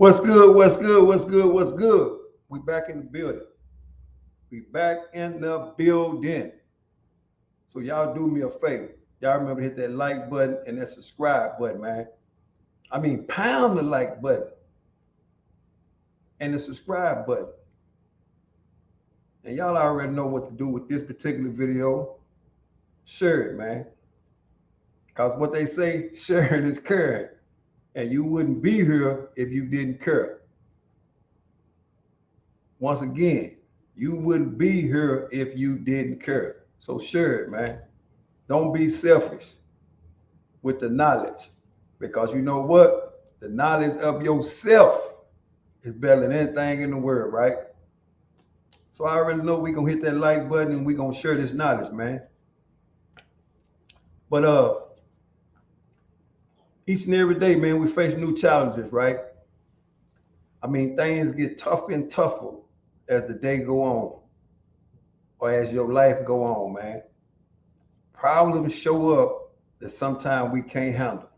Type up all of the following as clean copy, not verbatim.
What's good? What's good? What's good? What's good? We back in the building. We back in the building. So y'all do me a favor. Y'all remember to hit that like button and that subscribe button, man. I mean, pound the like button and the subscribe button. And y'all already know what to do with this particular video. Share it, man. Because what they say, sharing is caring. And you wouldn't be here if you didn't care. Once again, you wouldn't be here if you didn't care. So share it, man. Don't be selfish with the knowledge. Because you know what? The knowledge of yourself is better than anything in the world, right? So I already know we're gonna hit that like button and we're gonna share this knowledge, man. But each and every day, man, we face new challenges, right? I mean, things get tougher and tougher as the day go on, or as your life go on, man. Problems show up that sometimes we can't handle,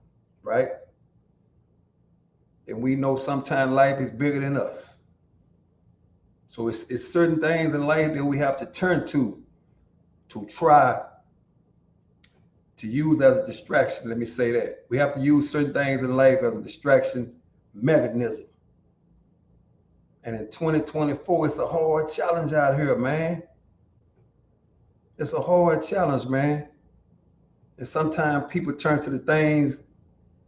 right? And we know sometimes life is bigger than us. So it's certain things in life that we have to turn to try to use as a distraction. Let me say that. We have to use certain things in life as a distraction mechanism. And in 2024, it's a hard challenge out here, man. It's a hard challenge, man. And sometimes people turn to the things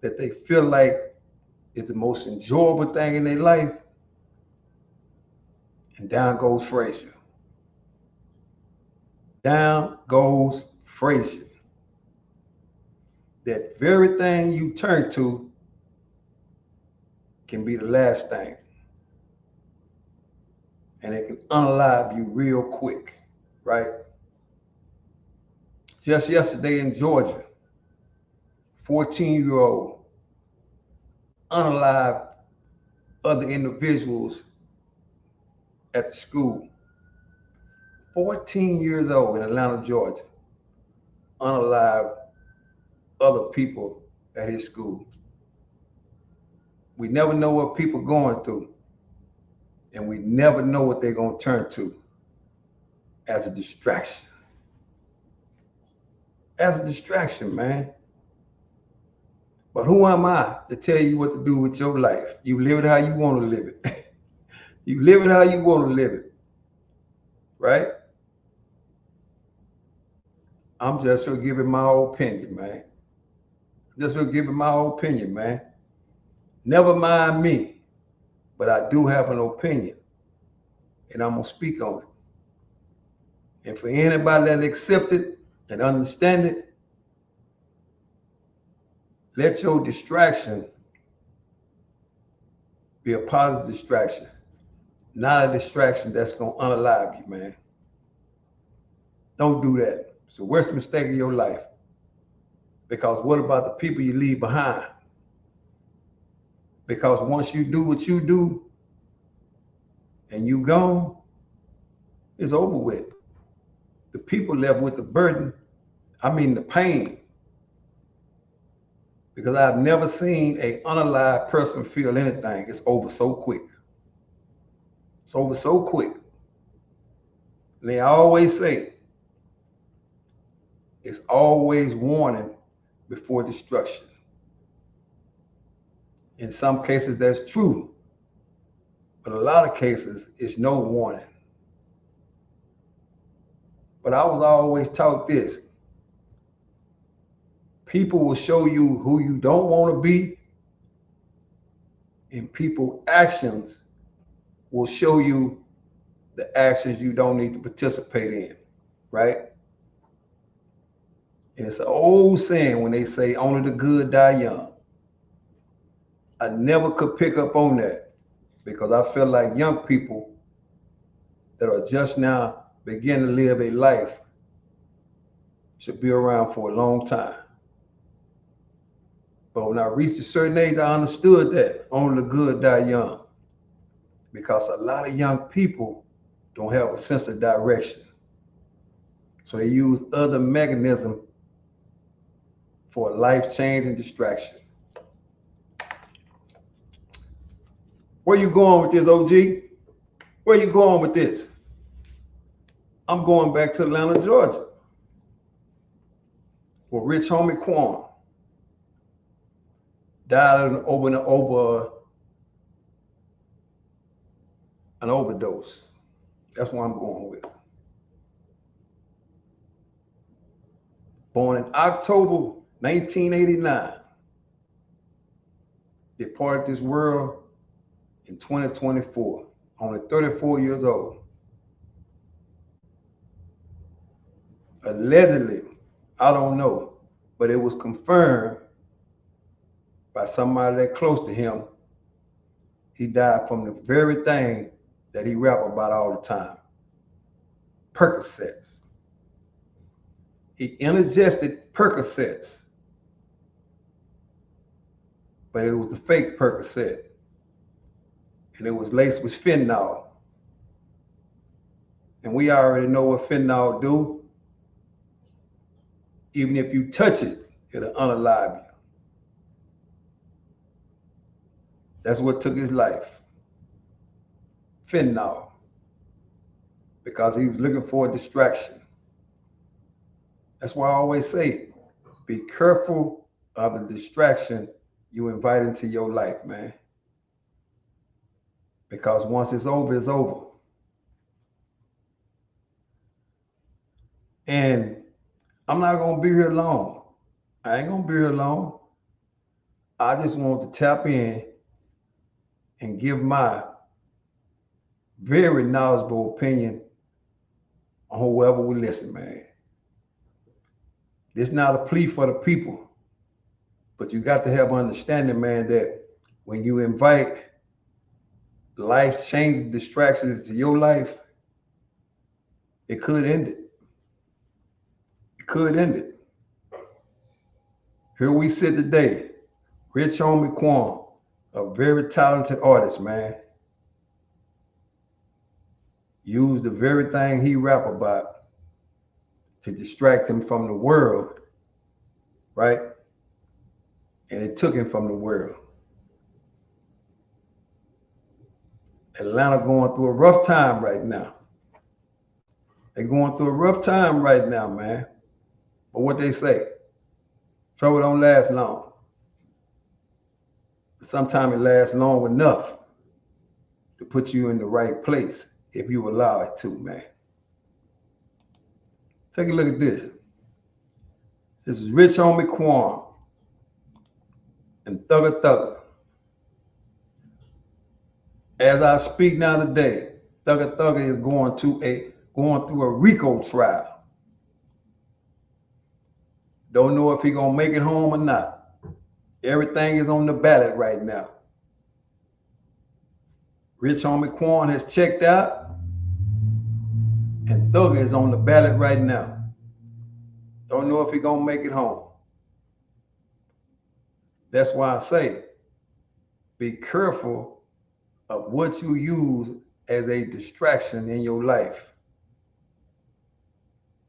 that they feel like is the most enjoyable thing in their life. And down goes Frazier. Down goes Frazier. That very thing you turn to can be the last thing. And it can unalive you real quick, right? Just yesterday in Georgia, 14-year-old unalived other individuals at the school. 14 years old in Atlanta, Georgia, unalived other people at his school. We never know what people are going through, and we never know what they're going to turn to as a distraction. As a distraction, man. But who am I to tell you what to do with your life? You live it how you want to live it. You live it how you want to live it, right? I'm just gonna give it my opinion, man. Just gonna give it my opinion, man. Never mind me, but I do have an opinion, and I'm gonna speak on it. And for anybody that accept it and understand it, let your distraction be a positive distraction, not a distraction that's gonna unalive you, man. Don't do that. It's the worst mistake of your life. Because what about the people you leave behind? Because once you do what you do and you gone, it's over with. The people left with the burden, I mean the pain. Because I've never seen an unalive person feel anything. It's over so quick. It's over so quick. And they always say, it's always warning before destruction. In some cases, that's true. But a lot of cases, it's no warning. But I was always taught this. People will show you who you don't want to be, and people's actions will show you the actions you don't need to participate in, right? And it's an old saying when they say only the good die young. I never could pick up on that because I feel like young people that are just now beginning to live a life should be around for a long time. But when I reached a certain age, I understood that only the good die young. Because a lot of young people don't have a sense of direction. So they use other mechanisms for a life change and distraction. Where you going with this, OG? Where you going with this? I'm going back to Atlanta, Georgia, where Rich Homie Quan died over an overdose. That's where I'm going with. Born in October 1989, departed this world in 2024, only 34 years old. Allegedly, I don't know, but it was confirmed by somebody that close to him. He died from the very thing that he rap about all the time, Percocets. He ingested Percocets, but it was the fake Percocet, and it was laced with fentanyl. And we already know what fentanyl do. Even if you touch it, it'll unalive you. That's what took his life. Fentanyl. Because he was looking for a distraction. That's why I always say, be careful of the distraction you invite into your life, man. Because once it's over, it's over. And I'm not gonna be here long. I ain't gonna be here long. I just want to tap in and give my very knowledgeable opinion on whoever will listen, man. It's not a plea for the people, but you got to have understanding, man, that when you invite life-changing distractions to your life, it could end it. It could end it. Here we sit today, Rich Homie Quan, a very talented artist, man. Used the very thing he rap about to distract him from the world, right? And it took him from the world. Atlanta going through a rough time right now. They're going through a rough time right now, man. But what they say, trouble don't last long. Sometimes it lasts long enough to put you in the right place if you allow it to, man. Take a look at this. This is Rich Homie Quan and Thugger Thugger. As I speak now today, Thugger Thugger is going through a RICO trial. Don't know if he's gonna make it home or not. Everything is on the ballot right now. Rich Homie Quan has checked out, and Thugger is on the ballot right now. Don't know if he's gonna make it home. That's why I say, be careful of what you use as a distraction in your life,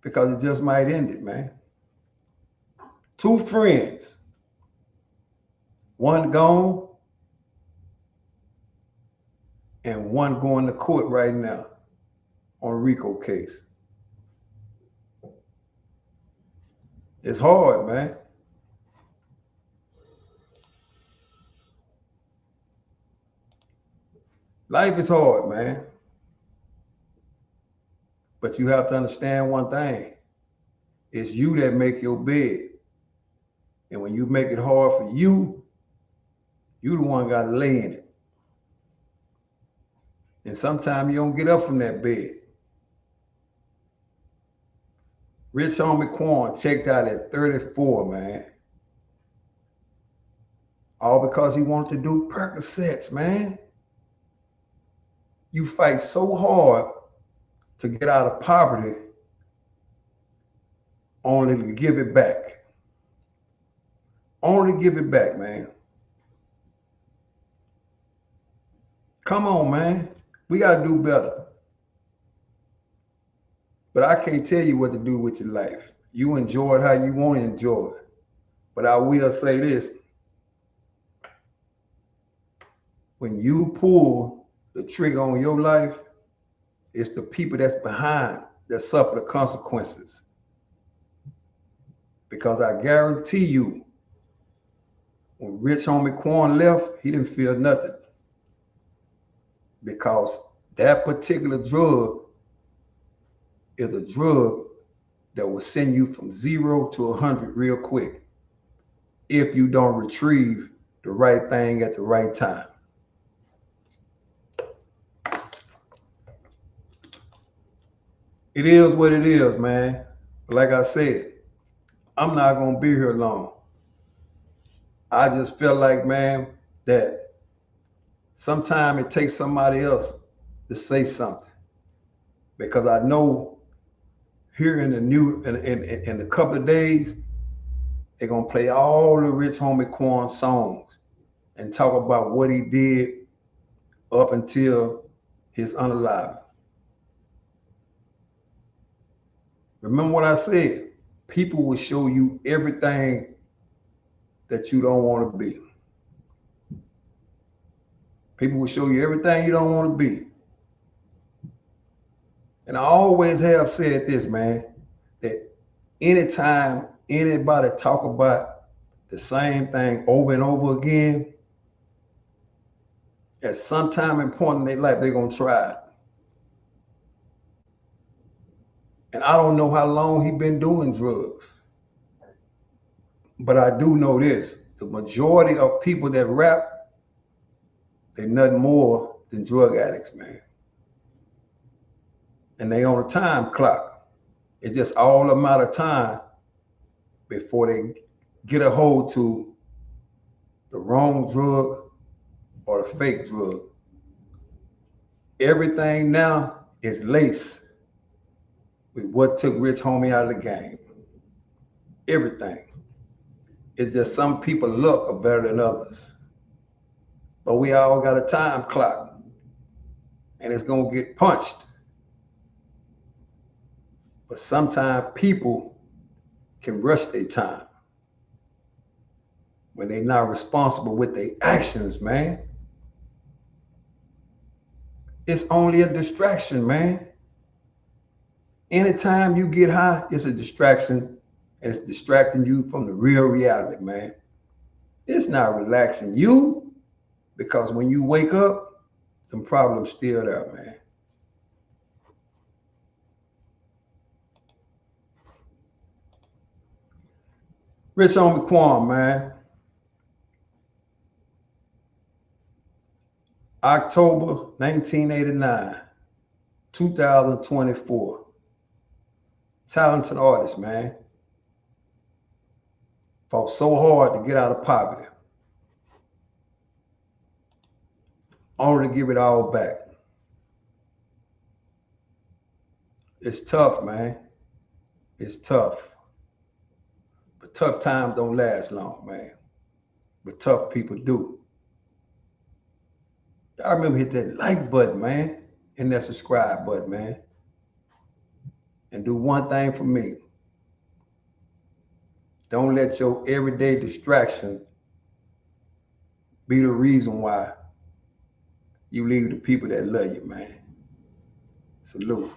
because it just might end it, man. Two friends, one gone and one going to court right now on a RICO case. It's hard, man. Life is hard, man. But you have to understand one thing. It's you that make your bed. And when you make it hard for you, you the one got to lay in it. And sometimes you don't get up from that bed. Rich Homie Quan checked out at 34, man. All because he wanted to do Percocets, man. You fight so hard to get out of poverty only to give it back. Only to give it back, man. Come on, man. We got to do better. But I can't tell you what to do with your life. You enjoy it how you want to enjoy it. But I will say this. when you pull the trigger on your life, it's the people that's behind that suffer the consequences. Because I guarantee you, when Rich Homie Quan left, he didn't feel nothing. Because that particular drug is a drug that will send you from 0 to 100 real quick if you don't retrieve the right thing at the right time. It is what it is, man. But like I said, I'm not going to be here long. I just feel like, man, that sometimes it takes somebody else to say something. Because I know here in a couple of days, they're going to play all the Rich Homie Quan songs and talk about what he did up until his unaliving. Remember what I said? People will show you everything that you don't want to be. People will show you everything you don't want to be. And I always have said this, man, that anytime anybody talk about the same thing over and over again, at some time and point in their life, they're going to try it. And I don't know how long he been doing drugs. But I do know this. The majority of people that rap, they're nothing more than drug addicts, man. And they on a time clock. It's just all a matter of time before they get a hold to the wrong drug or the fake drug. Everything now is laced with what took Rich Homie out of the game. Everything. It's just some people look are better than others. But we all got a time clock. And it's going to get punched. But sometimes people can rush their time when they're not responsible with their actions, man. It's only a distraction, man. Anytime you get high, it's a distraction, and it's distracting you from the real reality, man. It's not relaxing you, because when you wake up, them problems still there, man. Rich Homie Quan, man. October 1989, 2024. Talented artist, man. Fought so hard to get out of poverty. Only to give it all back. It's tough, man. It's tough. But tough times don't last long, man. But tough people do. I remember hit that like button, man, and that subscribe button, man. And do one thing for me. Don't let your everyday distraction be the reason why you leave the people that love you, man. Salute.